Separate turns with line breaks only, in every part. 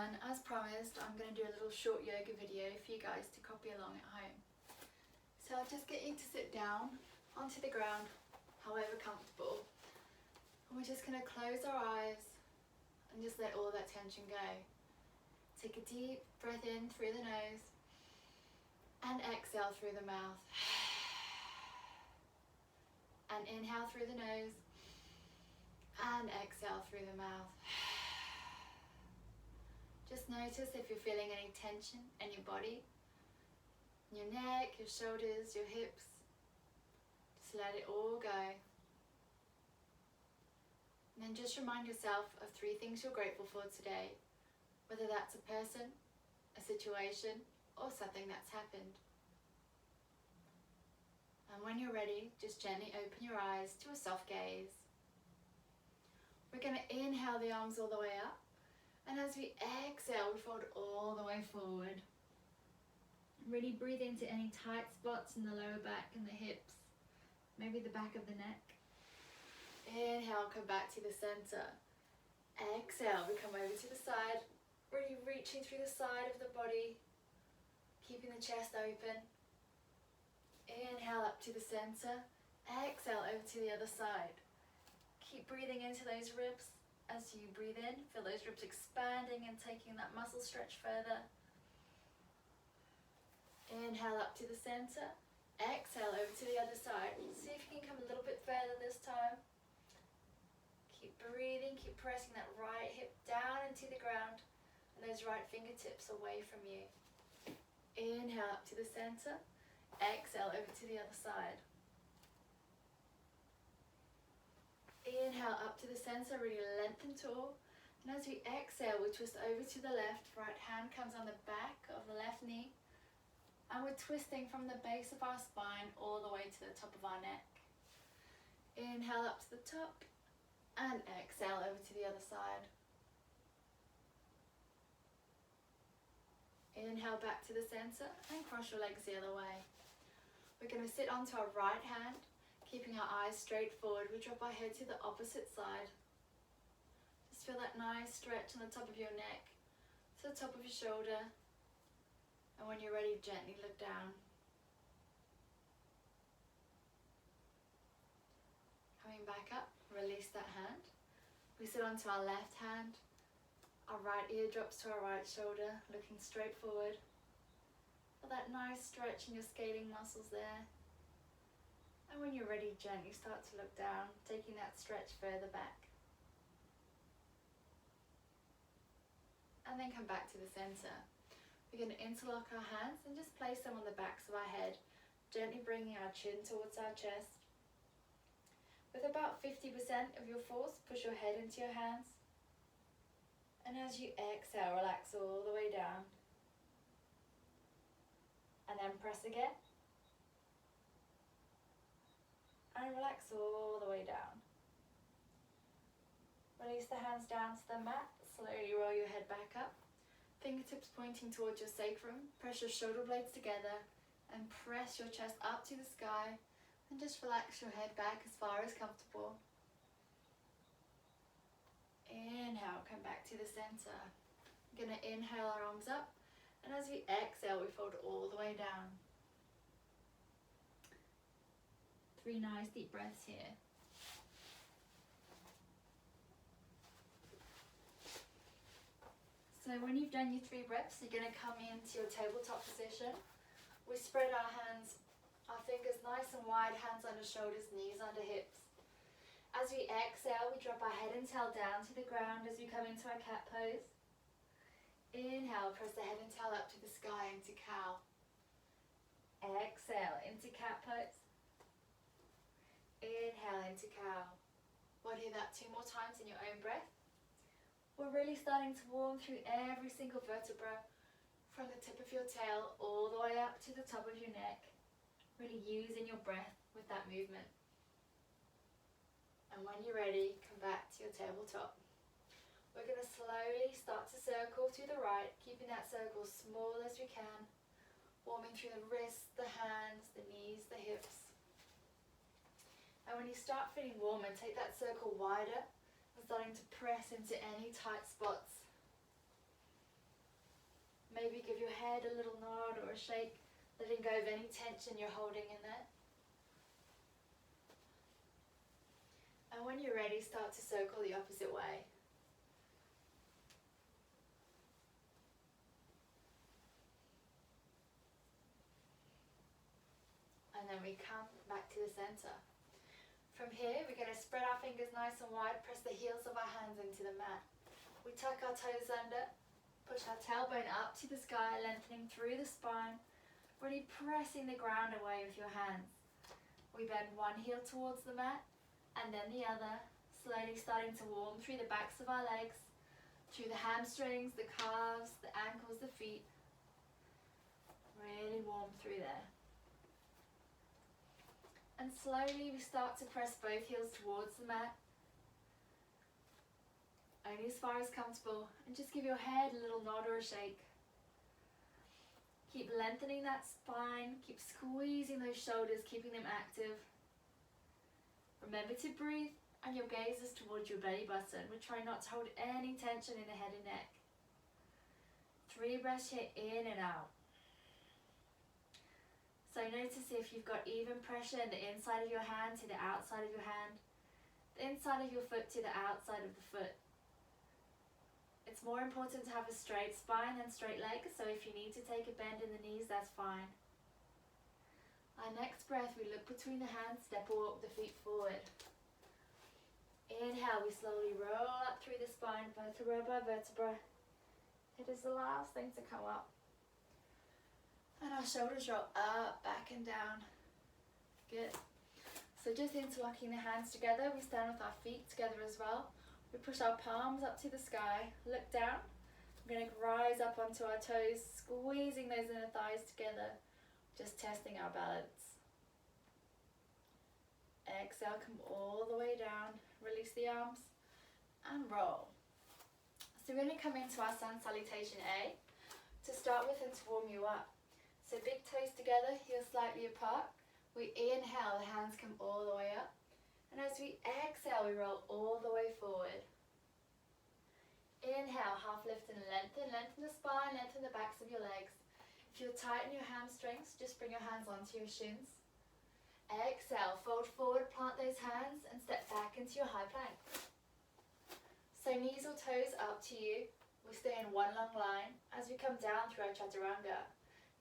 And as promised, I'm going to do a little short yoga video for you guys to copy along at home. So I'll just get you to sit down onto the ground, however comfortable. And we're just going to close our eyes and just let all that tension go. Take a deep breath in through the nose and exhale through the mouth. And inhale through the nose and exhale through the mouth. Just notice if you're feeling any tension in your body, in your neck, your shoulders, your hips. Just let it all go. And then just remind yourself of 3 things you're grateful for today, whether that's a person, a situation, or something that's happened. And when you're ready, just gently open your eyes to a soft gaze. We're going to inhale the arms all the way up. And as we exhale, we fold all the way forward. Really breathe into any tight spots in the lower back and the hips, maybe the back of the neck. Inhale, come back to the center. Exhale, we come over to the side, really reaching through the side of the body, keeping the chest open. Inhale up to the center. Exhale over to the other side. Keep breathing into those ribs. As you breathe in, feel those ribs expanding and taking that muscle stretch further. Inhale up to the center. Exhale over to the other side. See if you can come a little bit further this time. Keep breathing, keep pressing that right hip down into the ground and those right fingertips away from you. Inhale up to the center. Exhale over to the other side. Inhale up to the center, really lengthen tall. And as we exhale, we twist over to the left. Right hand comes on the back of the left knee. And we're twisting from the base of our spine all the way to the top of our neck. Inhale up to the top. And exhale over to the other side. Inhale back to the center and cross your legs the other way. We're going to sit onto our right hand. Keeping our eyes straight forward, we drop our head to the opposite side. Just feel that nice stretch on the top of your neck, to the top of your shoulder. And when you're ready, gently look down. Coming back up, release that hand. We sit onto our left hand. Our right ear drops to our right shoulder, looking straight forward. Feel that nice stretch in your scaling muscles there. And when you're ready, gently start to look down, taking that stretch further back. And then come back to the center. We're going to interlock our hands and just place them on the backs of our head, gently bringing our chin towards our chest. With about 50% of your force, push your head into your hands. And as you exhale, relax all the way down. And then press again. And relax all the way down. Release the hands down to the mat. Slowly roll your head back up. Fingertips pointing towards your sacrum. Press your shoulder blades together and press your chest up to the sky. And just relax your head back as far as comfortable. Inhale, come back to the center. We're going to inhale our arms up. And as we exhale, we fold all the way down. 3 nice deep breaths here. So when you've done your 3 breaths, you're going to come into your tabletop position. We spread our hands, our fingers nice and wide, hands under shoulders, knees under hips. As we exhale, we drop our head and tail down to the ground as we come into our cat pose. Inhale, press the head and tail up to the sky into cow. Exhale, into cat pose. Inhale into cow. Body that 2 more times in your own breath. We're really starting to warm through every single vertebra, from the tip of your tail all the way up to the top of your neck. Really using your breath with that movement. And when you're ready, come back to your tabletop. We're going to slowly start to circle to the right, keeping that circle small as we can. Warming through the wrists, the hands, the knees, the hips. And when you start feeling warmer, take that circle wider and starting to press into any tight spots. Maybe give your head a little nod or a shake, letting go of any tension you're holding in there. And when you're ready, start to circle the opposite way. And then we come back to the center. From here, we're going to spread our fingers nice and wide, press the heels of our hands into the mat. We tuck our toes under, push our tailbone up to the sky, lengthening through the spine, really pressing the ground away with your hands. We bend one heel towards the mat, and then the other, slowly starting to warm through the backs of our legs, through the hamstrings, the calves, the ankles, the feet. Really warm through there. And slowly we start to press both heels towards the mat, only as far as comfortable, and just give your head a little nod or a shake. Keep lengthening that spine, keep squeezing those shoulders, keeping them active. Remember to breathe, and your gaze is towards your belly button. We're trying not to hold any tension in the head and neck. 3 breaths here, in and out. So notice if you've got even pressure in the inside of your hand to the outside of your hand, the inside of your foot to the outside of the foot. It's more important to have a straight spine than straight legs, so if you need to take a bend in the knees, that's fine. Our next breath, we look between the hands, step or walk the feet forward. Inhale, we slowly roll up through the spine, vertebra by vertebra. It is the last thing to come up. And our shoulders roll up, back and down. Good. So just interlocking the hands together, we stand with our feet together as well. We push our palms up to the sky, look down. We're going to rise up onto our toes, squeezing those inner thighs together, just testing our balance. Exhale, come all the way down, release the arms, and roll. So we're going to come into our sun salutation A to start with and to warm you up. So big toes together, heels slightly apart. We inhale, the hands come all the way up. And as we exhale, we roll all the way forward. Inhale, half lift and lengthen. Lengthen the spine, lengthen the backs of your legs. If you're tight in your hamstrings, just bring your hands onto your shins. Exhale, fold forward, plant those hands and step back into your high plank. So knees or toes up to you. We stay in one long line as we come down through our chaturanga.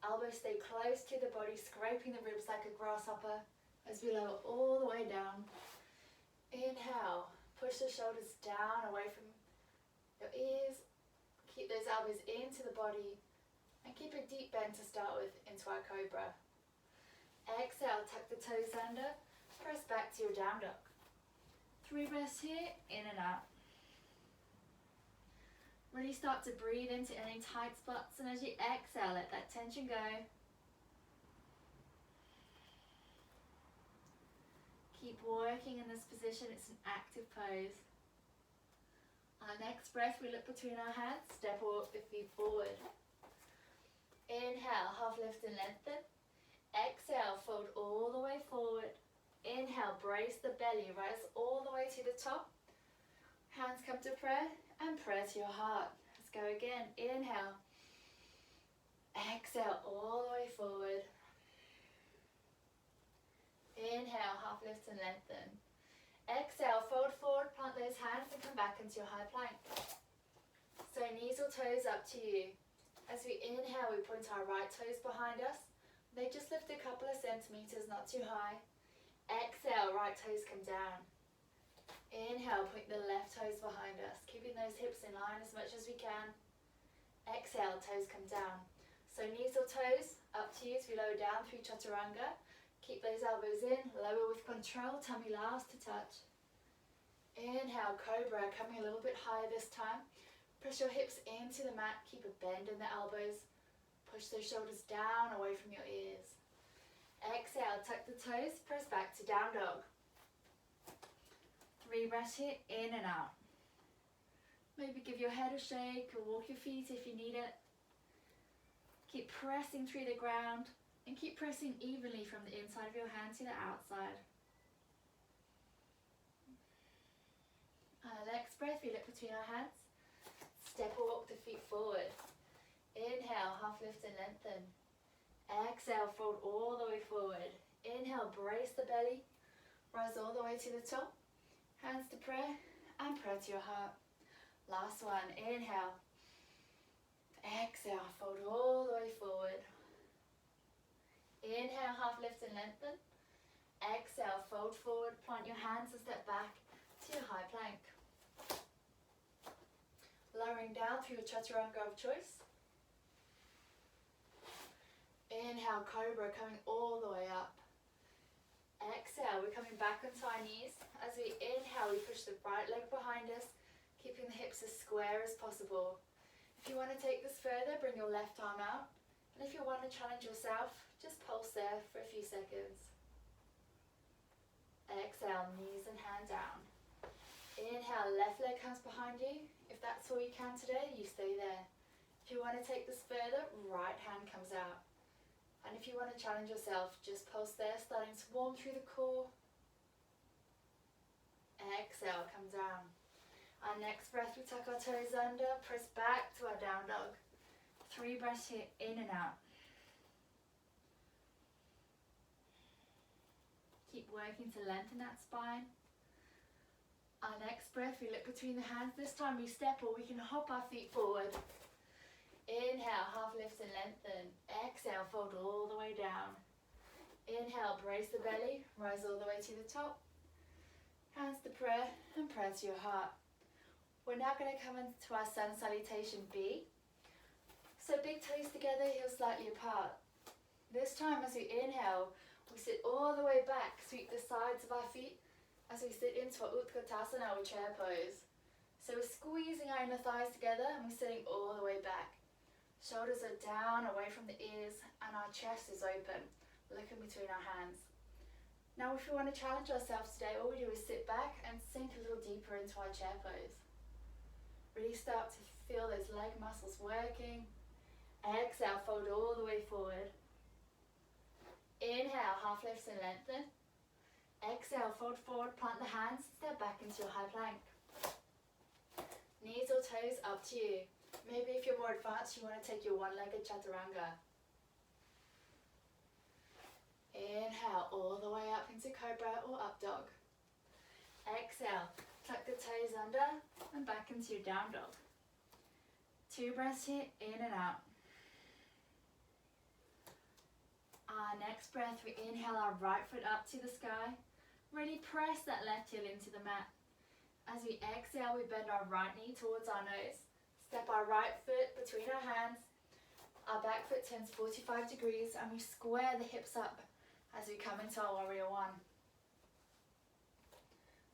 Elbows stay close to the body, scraping the ribs like a grasshopper as we lower all the way down. Inhale, push the shoulders down away from your ears. Keep those elbows into the body and keep a deep bend to start with into our cobra. Exhale, tuck the toes under, press back to your down dog. 3 breaths here, in and out. Really start to breathe into any tight spots, and as you exhale, let that tension go. Keep working in this position, it's an active pose. Our next breath, we look between our hands, step or walk the feet forward. Inhale, half lift and lengthen. Exhale, fold all the way forward. Inhale, brace the belly, rise all the way to the top. Hands come to prayer and prayer to your heart. Let's go again. Inhale. Exhale, all the way forward. Inhale, half lift and lengthen. Exhale, fold forward, plant those hands and come back into your high plank. So knees or toes up to you. As we inhale, we point our right toes behind us. They just lift a couple of centimeters, not too high. Exhale, right toes come down. Inhale, point the left toes behind us, keeping those hips in line as much as we can. Exhale, toes come down. So knees or toes up to you as we lower down through chaturanga. Keep those elbows in, lower with control, tummy last to touch. Inhale, cobra, coming a little bit higher this time. Press your hips into the mat, keep a bend in the elbows. Push those shoulders down, away from your ears. Exhale, tuck the toes, press back to down dog. 3 breaths here, in and out. Maybe give your head a shake or walk your feet if you need it. Keep pressing through the ground. And keep pressing evenly from the inside of your hand to the outside. Next breath, we look between our hands. Step or walk the feet forward. Inhale, lift and lengthen. Exhale, fold all the way forward. Inhale, brace the belly. Rise all the way to the top. Hands to prayer and prayer to your heart. Last one, inhale. Exhale, fold all the way forward. Inhale, half lift and lengthen. Exhale, fold forward, plant your hands and step back to your high plank. Lowering down through your chaturanga of choice. Inhale, cobra, coming all the way up. Exhale, we're coming back onto our knees. As we inhale, we push the right leg behind us, keeping the hips as square as possible. If you want to take this further, bring your left arm out. And if you want to challenge yourself, just pulse there for a few seconds. Exhale, knees and hand down. Inhale, left leg comes behind you. If that's all you can today, you stay there. If you want to take this further, right hand comes out. And if you want to challenge yourself, just pulse there, starting to warm through the core. Exhale, come down. Our next breath, we tuck our toes under, press back to our down dog. 3 breaths here, in and out. Keep working to lengthen that spine. Our next breath, we look between the hands. This time we step or we can hop our feet forward. Inhale, half lift and lengthen. Exhale, fold all the way down. Inhale, brace the belly, rise all the way to the top. Hands to prayer and prayer to your heart. We're now going to come into our sun salutation B. So big toes together, heels slightly apart. This time as we inhale, we sit all the way back, sweep the sides of our feet as we sit into our Utkatasana or chair pose. So we're squeezing our inner thighs together and we're sitting all the way back. Shoulders are down, away from the ears, and our chest is open, looking between our hands. Now if we want to challenge ourselves today, all we do is sit back and sink a little deeper into our chair pose. Really start to feel those leg muscles working. Exhale, fold all the way forward. Inhale, half lifts and lengthen. Exhale, fold forward, plant the hands, step back into your high plank. Knees or toes, up to you. Maybe if you're more advanced, you want to take your one-legged chaturanga. Inhale, all the way up into cobra or up dog. Exhale, tuck the toes under and back into your down dog. 2 breaths here, in and out. Our next breath, we inhale our right foot up to the sky. Really press that left heel into the mat. As we exhale, we bend our right knee towards our nose. Step our right foot between our hands. Our back foot turns 45 degrees and we square the hips up as we come into our warrior one.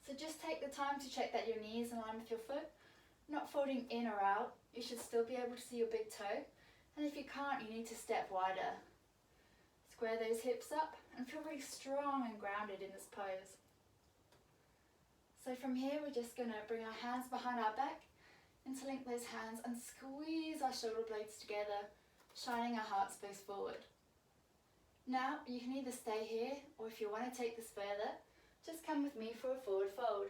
So just take the time to check that your knee is in line with your foot, not folding in or out. You should still be able to see your big toe. And if you can't, you need to step wider. Square those hips up and feel really strong and grounded in this pose. So from here, we're just going to bring our hands behind our back, interlink those hands and squeeze our shoulder blades together, shining our heart space forward. Now, you can either stay here, or if you want to take this further, just come with me for a forward fold.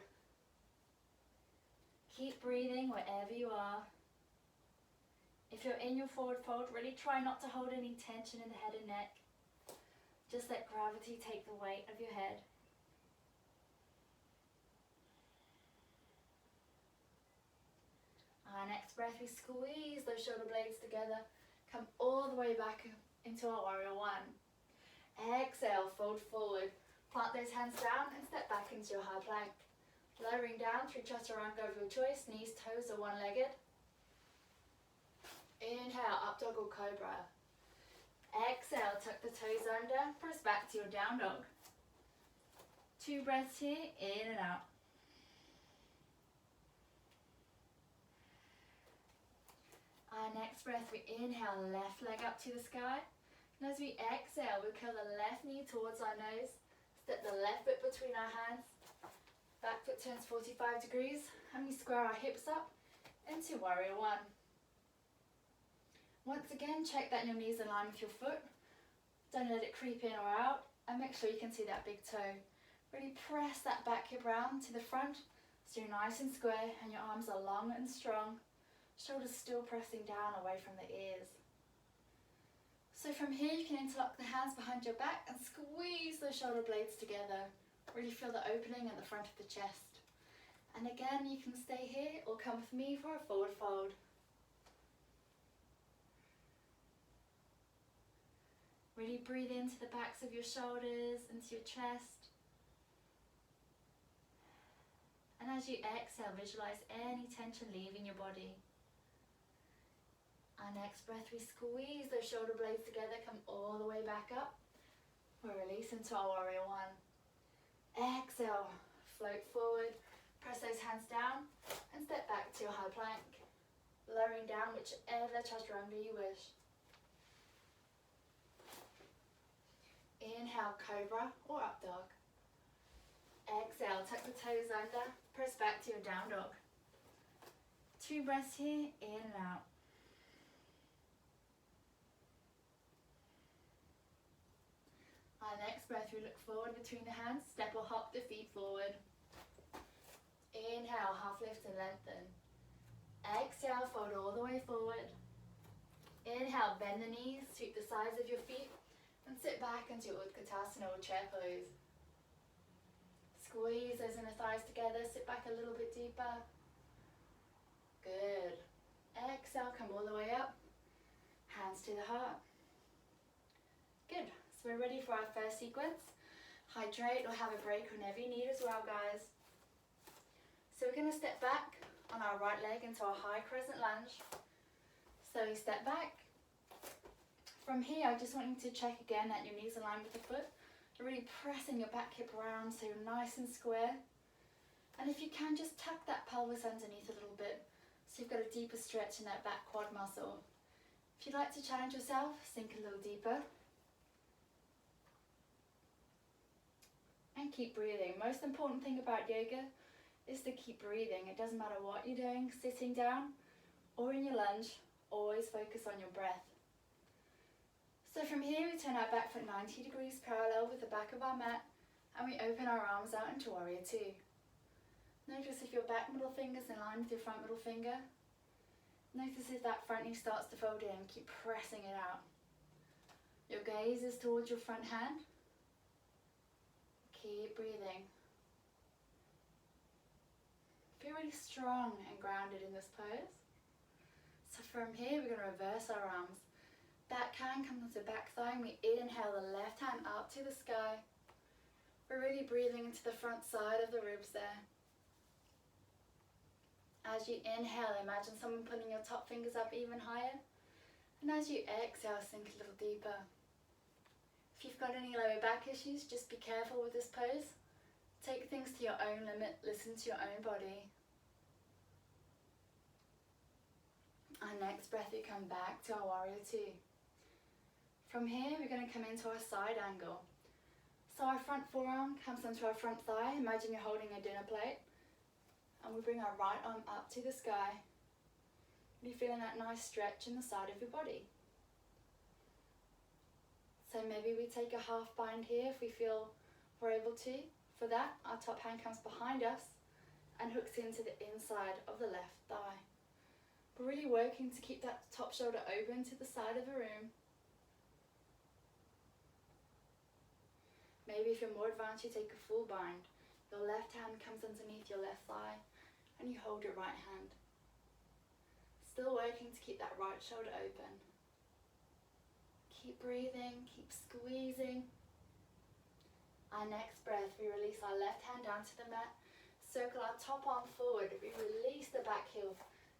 Keep breathing wherever you are. If you're in your forward fold, really try not to hold any tension in the head and neck. Just let gravity take the weight of your head. Our next breath, we squeeze those shoulder blades together, come all the way back into our warrior one. Exhale, fold forward, plant those hands down and step back into your high plank. Lowering down through chaturanga of your choice, knees, toes are one-legged. Inhale, up dog or cobra. Exhale, tuck the toes under, press back to your down dog. 2 breaths here, in and out. Our next breath, we inhale, left leg up to the sky. And as we exhale, we curl the left knee towards our nose, step the left foot between our hands. Back foot turns 45 degrees, and we square our hips up into warrior one. Once again, check that your knees align with your foot. Don't let it creep in or out, and make sure you can see that big toe. Really press that back hip round to the front, so you're nice and square, and your arms are long and strong. Shoulders still pressing down away from the ears. So from here you can interlock the hands behind your back and squeeze those shoulder blades together. Really feel the opening at the front of the chest. And again, you can stay here or come with me for a forward fold. Really breathe into the backs of your shoulders, into your chest. And as you exhale, visualize any tension leaving your body. Our next breath, we squeeze those shoulder blades together, come all the way back up. We'll release into our warrior one. Exhale, float forward, press those hands down and step back to your high plank. Lowering down whichever chaturanga you wish. Inhale, cobra or up dog. Exhale, tuck the toes under, press back to your down dog. 2 breaths here, in and out. Our next breath, we look forward between the hands, step or hop the feet forward. Inhale, half lift and lengthen. Exhale, fold all the way forward. Inhale, bend the knees, sweep the sides of your feet and sit back into Utkatasana or chair pose. Squeeze those inner thighs together, sit back a little bit deeper. Good. Exhale, come all the way up. Hands to the heart. Good. So we're ready for our first sequence. Hydrate or have a break whenever you need as well, guys. So we're going to step back on our right leg into our high crescent lunge. So you step back. From here, I just want you to check again that your knees align with the foot. You're really pressing your back hip around so you're nice and square. And if you can, just tuck that pelvis underneath a little bit so you've got a deeper stretch in that back quad muscle. If you'd like to challenge yourself, sink a little deeper. And keep breathing. Most important thing about yoga is to keep breathing. It doesn't matter what you're doing, sitting down or in your lunge, always focus on your breath. So from here we turn our back foot 90 degrees parallel with the back of our mat and we open our arms out into warrior two. Notice if your back middle finger is in line with your front middle finger. Notice if that front knee starts to fold in, keep pressing it out. Your gaze is towards your front hand. Keep breathing. Feel really strong and grounded in this pose. So from here we're going to reverse our arms. Back hand comes to back thigh and we inhale the left hand up to the sky. We're really breathing into the front side of the ribs there. As you inhale, imagine someone putting your top fingers up even higher. And as you exhale, sink a little deeper. If you've got any lower back issues, just be careful with this pose. Take things to your own limit, listen to your own body. Our next breath, we come back to our warrior two. From here, we're going to come into our side angle. So our front forearm comes onto our front thigh. Imagine you're holding a dinner plate. And we bring our right arm up to the sky. You're feeling that nice stretch in the side of your body. So maybe we take a half bind here if we feel we're able to. For that, our top hand comes behind us and hooks into the inside of the left thigh. We're really working to keep that top shoulder open to the side of the room. Maybe if you're more advanced, you take a full bind. Your left hand comes underneath your left thigh and you hold your right hand. Still working to keep that right shoulder open. Keep breathing, keep squeezing. Our next breath, we release our left hand down to the mat, circle our top arm forward, we release the back heel.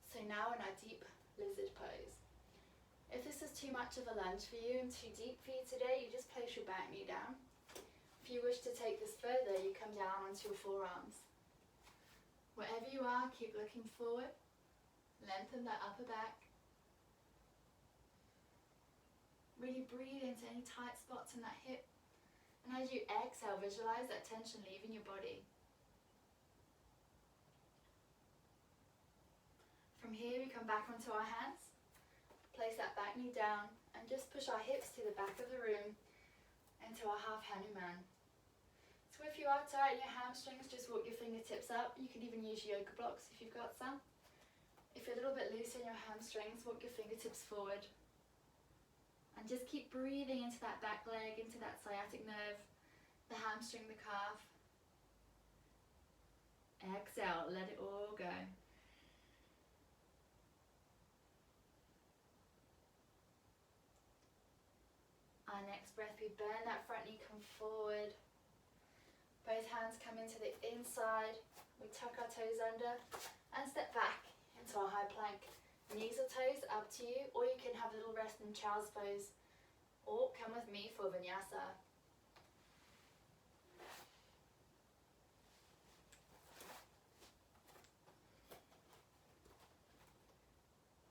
So now in our deep lizard pose. If this is too much of a lunge for you and too deep for you today, you just place your back knee down. If you wish to take this further, you come down onto your forearms. Wherever you are, keep looking forward. Lengthen that upper back. Really breathe into any tight spots in that hip. And as you exhale, visualize that tension leaving your body. From here, we come back onto our hands. Place that back knee down and just push our hips to the back of the room into our half Hanuman. So if you are tight in your hamstrings, just walk your fingertips up. You can even use yoga blocks if you've got some. If you're a little bit loose in your hamstrings, walk your fingertips forward. And just keep breathing into that back leg, into that sciatic nerve, the hamstring, the calf. Exhale, let it all go. Our next breath, we bend that front knee, come forward. Both hands come into the inside. We tuck our toes under and step back into our high plank. Knees or toes, up to you, or you can have a little rest in child's pose, or come with me for vinyasa.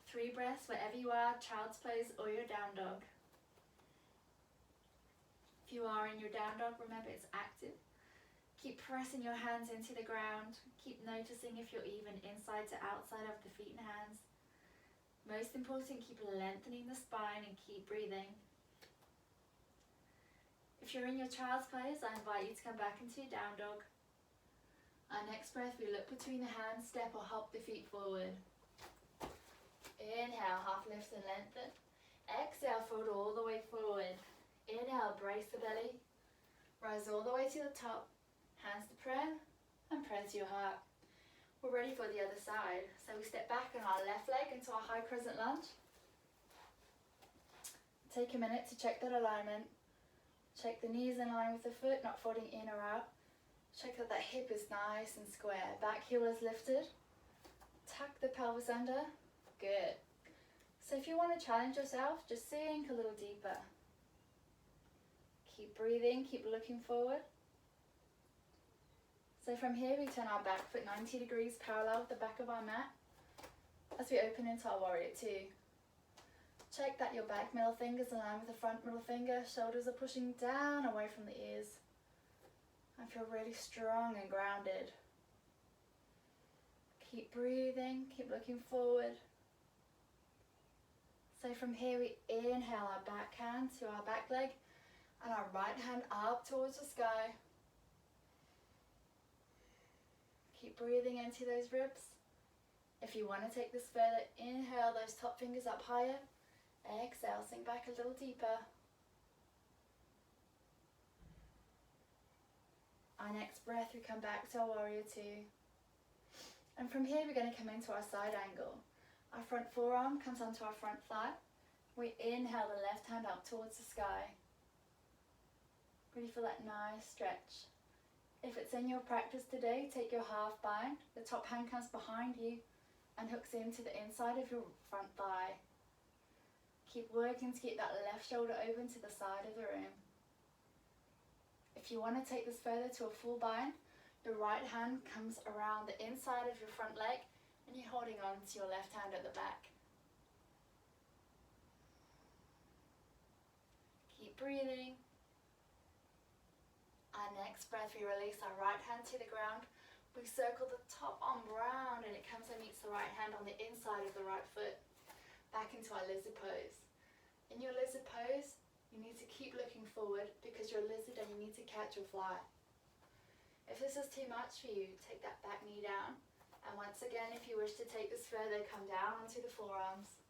Three breaths wherever you are, child's pose or your down dog. If you are in your down dog, remember it's active. Keep pressing your hands into the ground. Keep noticing if you're even inside to outside of the feet and hands. Most important, keep lengthening the spine and keep breathing. If you're in your child's pose, I invite you to come back into your down dog. Our next breath, we look between the hands, step or hop the feet forward. Inhale, half lift and lengthen. Exhale, fold all the way forward. Inhale, brace the belly. Rise all the way to the top. Hands to prayer and press your heart. We're ready for the other side. So we step back on our left leg into our high crescent lunge. Take a minute to check that alignment. Check the knees in line with the foot, not folding in or out. Check that that hip is nice and square. Back heel is lifted. Tuck the pelvis under. Good. So if you want to challenge yourself, just sink a little deeper. Keep breathing, keep looking forward. So from here we turn our back foot 90 degrees parallel with the back of our mat as we open into our warrior two. Check that your back middle finger is aligned with the front middle finger, shoulders are pushing down away from the ears. And feel really strong and grounded. Keep breathing, keep looking forward. So from here we inhale our back hand to our back leg and our right hand up towards the sky. Keep breathing into those ribs. If you want to take this further, inhale those top fingers up higher. Exhale, sink back a little deeper. Our next breath, we come back to our warrior two. And from here, we're going to come into our side angle. Our front forearm comes onto our front thigh. We inhale the left hand up towards the sky. Really feel that nice stretch. If it's in your practice today, take your half bind. The top hand comes behind you and hooks into the inside of your front thigh. Keep working to keep that left shoulder open to the side of the room. If you want to take this further to a full bind, the right hand comes around the inside of your front leg and you're holding on to your left hand at the back. Keep breathing. Our next breath, we release our right hand to the ground. We circle the top arm round and it comes and meets the right hand on the inside of the right foot. Back into our lizard pose. In your lizard pose, you need to keep looking forward because you're a lizard and you need to catch or fly. If this is too much for you, take that back knee down. And once again, if you wish to take this further, come down onto the forearms.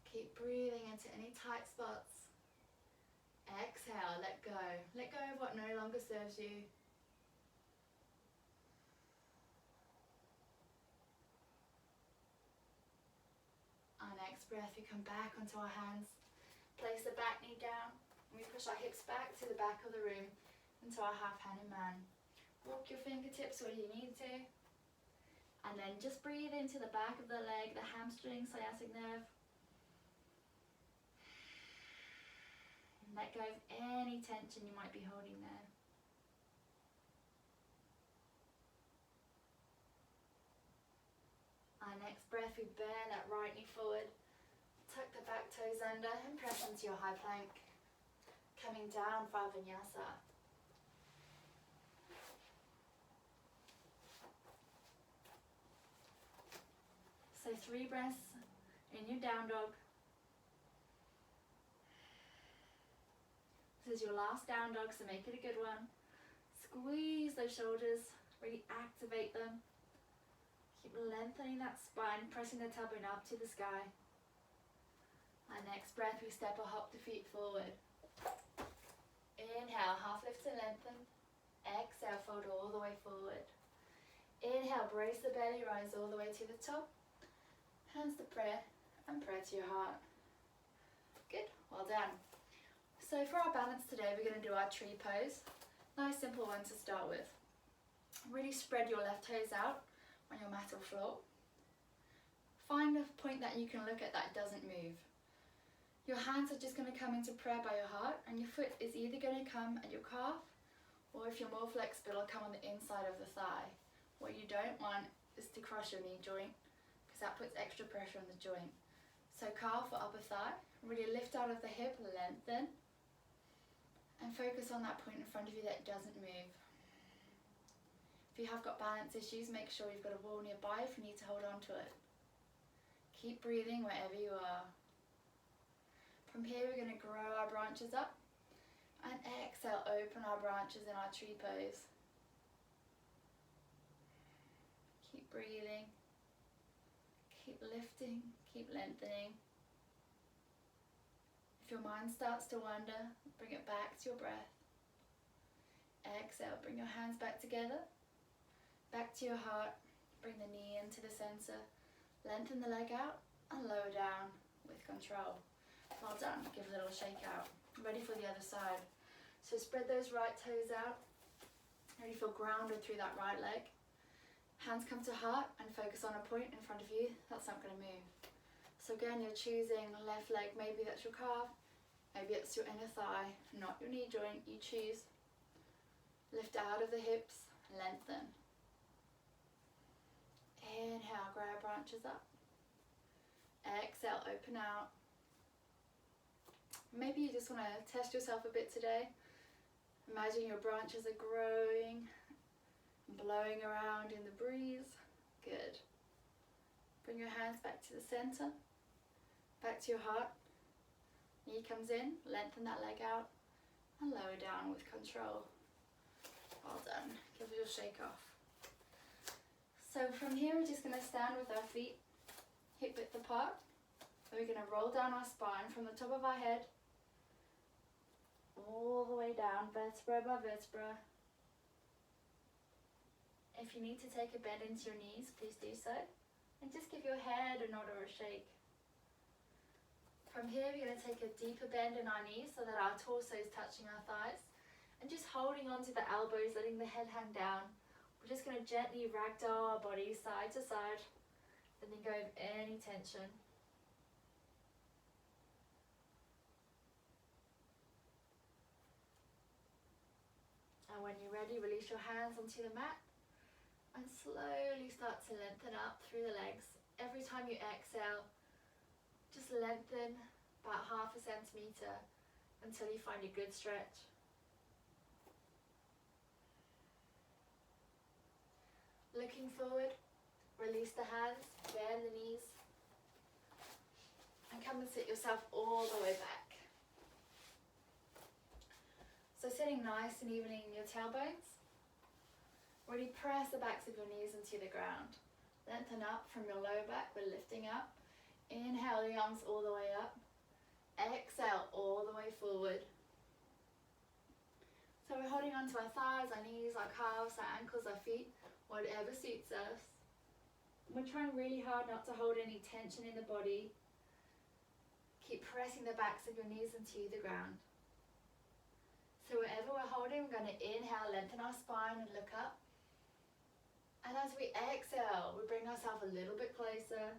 Keep breathing into any tight spots. Exhale, let go. Let go of what no longer serves you. Our next breath, we come back onto our hands. Place the back knee down. And we push our hips back to the back of the room into our half-handed man. Walk your fingertips where you need to. And then just breathe into the back of the leg, the hamstring, sciatic nerve. Let go of any tension you might be holding there. Our next breath, we bend that right knee forward. Tuck the back toes under and press into your high plank. Coming down for our vinyasa. So 3 breaths in your down dog. This is your last down dog, so make it a good one. Squeeze those shoulders, really activate them. Keep lengthening that spine, pressing the tailbone up to the sky. Our next breath, we step or hop the feet forward. Inhale, half lift and lengthen. Exhale, fold all the way forward. Inhale, brace the belly, rise all the way to the top. Hands to prayer and prayer to your heart. Good, well done. So for our balance today, we're going to do our tree pose. Nice simple one to start with. Really spread your left toes out on your mat or floor. Find a point that you can look at that doesn't move. Your hands are just going to come into prayer by your heart, and your foot is either going to come at your calf, or if you're more flexible, it'll come on the inside of the thigh. What you don't want is to crush your knee joint, because that puts extra pressure on the joint. So calf or upper thigh, really lift out of the hip, lengthen, and focus on that point in front of you that doesn't move. If you have got balance issues, make sure you've got a wall nearby if you need to hold on to it. Keep breathing wherever you are. From here, we're going to grow our branches up, and exhale, open our branches in our tree pose. Keep breathing, keep lifting, keep lengthening. If your mind starts to wander, bring it back to your breath. Exhale, bring your hands back together, back to your heart, bring the knee into the center. Lengthen the leg out and lower down with control. Well done, give a little shake out. Ready for the other side. So spread those right toes out. Really feel grounded through that right leg. Hands come to heart and focus on a point in front of you. That's not going to move. So again, you're choosing left leg. Maybe that's your calf. Maybe it's your inner thigh, not your knee joint. You choose. Lift out of the hips, lengthen. Inhale, grab branches up. Exhale, open out. Maybe you just want to test yourself a bit today. Imagine your branches are growing, blowing around in the breeze. Good. Bring your hands back to the center, back to your heart. Knee comes in, lengthen that leg out, and lower down with control. Well done. Give it a shake off. So from here, we're just going to stand with our feet hip width apart. We're going to roll down our spine from the top of our head all the way down, vertebra by vertebra. If you need to take a bend into your knees, please do so. And just give your head a nod or a shake. From here, we're going to take a deeper bend in our knees so that our torso is touching our thighs. And just holding on to the elbows, letting the head hang down. We're just going to gently ragdoll our body side to side, letting go of any tension. And when you're ready, release your hands onto the mat and slowly start to lengthen up through the legs. Every time you exhale, just lengthen about 0.5 centimeter until you find a good stretch. Looking forward, release the hands, bend the knees, and come and sit yourself all the way back. So sitting nice and evenly in your tailbones, really press the backs of your knees into the ground. Lengthen up from your lower back, we're lifting up. Inhale the arms all the way up. Exhale all the way forward. So we're holding onto our thighs, our knees, our calves, our ankles, our feet, whatever suits us. We're trying really hard not to hold any tension in the body. Keep pressing the backs of your knees into the ground. So wherever we're holding, we're going to inhale, lengthen our spine and look up. And as we exhale, we bring ourselves a little bit closer.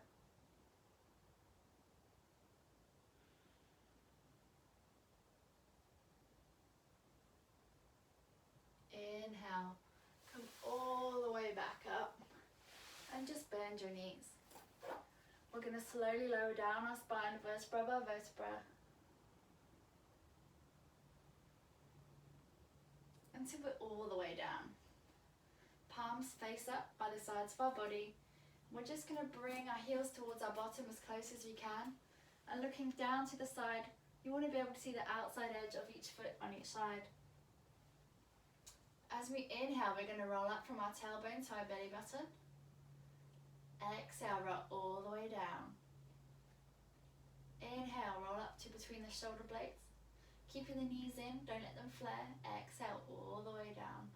Inhale, come all the way back up and just bend your knees. We're going to slowly lower down our spine, vertebra by vertebra, until we're all the way down. Palms face up by the sides of our body. We're just going to bring our heels towards our bottom as close as you can, and looking down to the side, you want to be able to see the outside edge of each foot on each side. As we inhale, we're going to roll up from our tailbone to our belly button. Exhale, roll all the way down. Inhale, roll up to the shoulder blades. Keeping the knees in, don't let them flare. Exhale all the way down.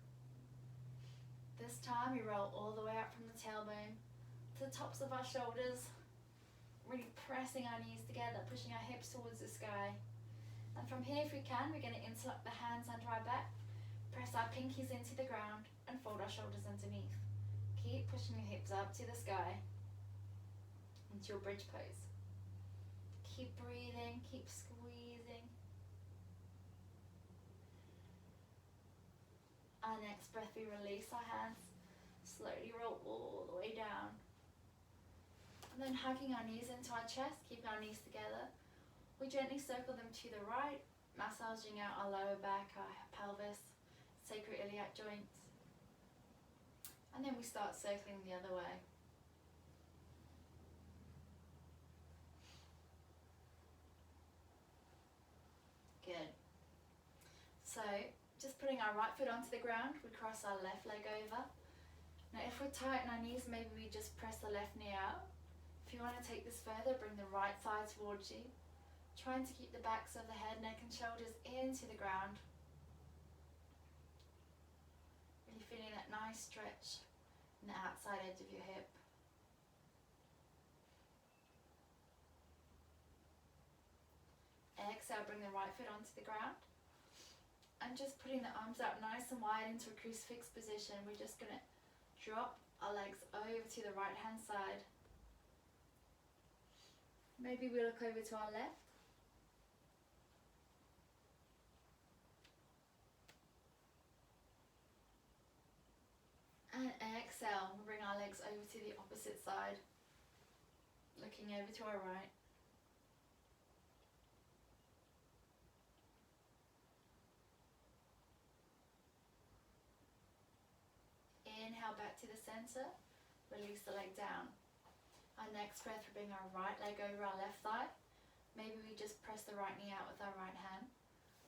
This time we roll all the way up from the tailbone to the tops of our shoulders. Really pressing our knees together, pushing our hips towards the sky. And from here, if we can, we're going to interlock the hands under our back, press our pinkies into the ground and fold our shoulders underneath. Keep pushing your hips up to the sky into your bridge pose. Keep breathing, keep squeezing. Our next breath, we release our hands, slowly roll all the way down. And then hugging our knees into our chest, keeping our knees together, we gently circle them to the right, massaging out our lower back, our pelvis, sacroiliac joints. And then we start circling the other way. Good. So, just putting our right foot onto the ground, we cross our left leg over. Now if we're tight in our knees, maybe we just press the left knee out. If you want to take this further, bring the right thigh towards you, trying to keep the backs of the head, neck and shoulders into the ground. Really feeling that nice stretch in the outside edge of your hip. Exhale, bring the right foot onto the ground. And just putting the arms out nice and wide into a crucifix position, we're just going to drop our legs over to the right hand side. Maybe we look over to our left. And exhale, we'll bring our legs over to the opposite side, looking over to our right. Inhale back to the center, release the leg down. Our next breath, we bring our right leg over our left thigh. Maybe we just press the right knee out with our right hand.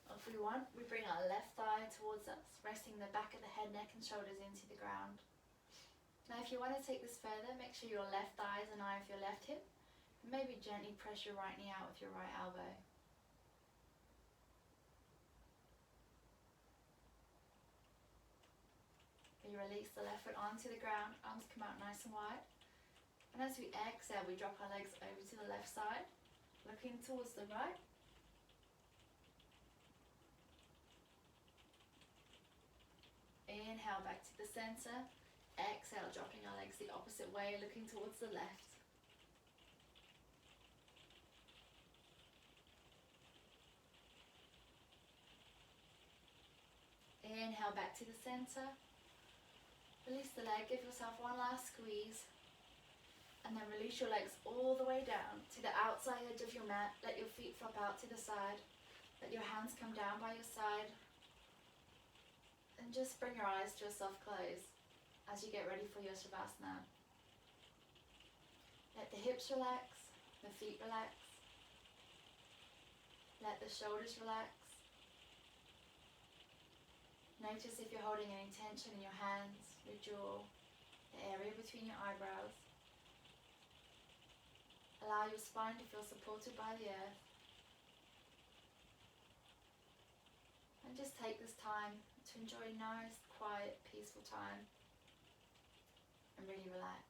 Or if we want, we bring our left thigh towards us, resting the back of the head, neck and shoulders into the ground. Now if you want to take this further, make sure your left thigh is in eye with your left hip. And maybe gently press your right knee out with your right elbow. We release the left foot onto the ground, arms come out nice and wide. And as we exhale, we drop our legs over to the left side, looking towards the right. Inhale back to the center. Exhale, dropping our legs the opposite way, looking towards the left. Inhale back to the center. Release the leg, give yourself one last squeeze. And then release your legs all the way down to the outside edge of your mat. Let your feet flop out to the side. Let your hands come down by your side. And just bring your eyes to a soft close as you get ready for your Shavasana. Let the hips relax, the feet relax. Let the shoulders relax. Notice if you're holding any tension in your hands, your jaw, the area between your eyebrows. Allow your spine to feel supported by the earth. And just take this time to enjoy a nice, quiet, peaceful time. And really relax.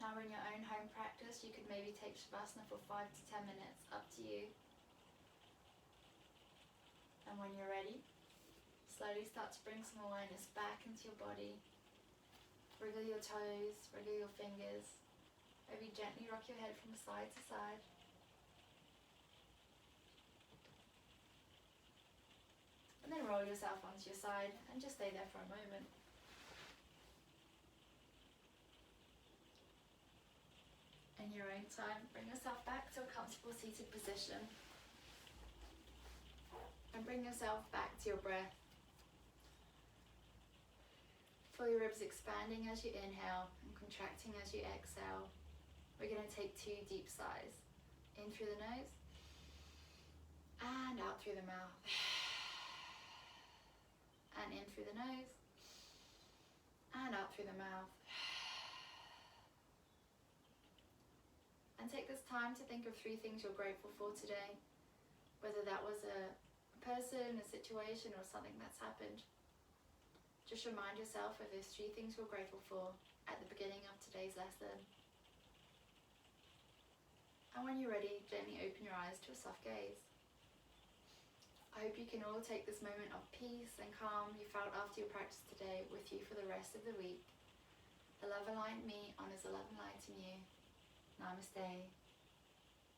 Now in your own home practice, you could maybe take Shavasana for 5 to 10 minutes, up to you. And when you're ready, slowly start to bring some awareness back into your body. Wriggle your toes, wriggle your fingers. Maybe gently rock your head from side to side. And then roll yourself onto your side and just stay there for a moment. In your own time, bring yourself back to a comfortable seated position. And bring yourself back to your breath. Feel your ribs expanding as you inhale and contracting as you exhale. We're going to take 2 deep sighs. In through the nose and out through the mouth. And in through the nose and out through the mouth. And take this time to think of 3 things you're grateful for today, whether that was a person, a situation, or something that's happened. Just remind yourself of those 3 things you're grateful for at the beginning of today's lesson. And when you're ready, gently open your eyes to a soft gaze. I hope you can all take this moment of peace and calm you felt after your practice today with you for the rest of the week. The love aligned me honors the love aligned in you. Namaste.